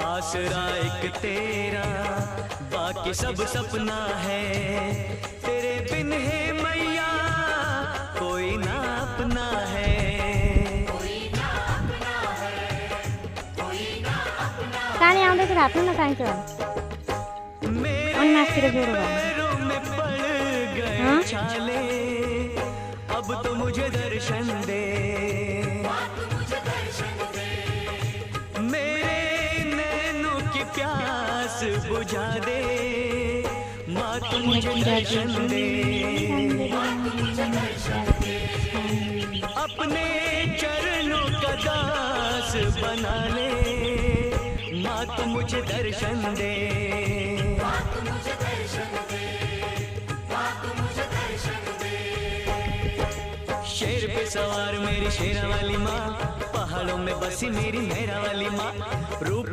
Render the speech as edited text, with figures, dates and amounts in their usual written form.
आसरा एक तेरा, बाकी सब सपना है। तेरे बिन है मैया कोई ना अपना है। কানে আমাদের তো রাত না কানে চল অন মাস থেকে জোরে বল में पड़ गए छाले, अब तो मुझे दर्शन दे। मेरे नैनों की प्यास बुझा दे, माँ तू मुझे दर्शन दे। अपने चरणों का दास बना ले, माँ तू मुझे दर्शन दे। शेर पे सवार मेरी शेरा वाली माँ, पहाड़ों में बसी मेरी मेरा वाली माँ। रूप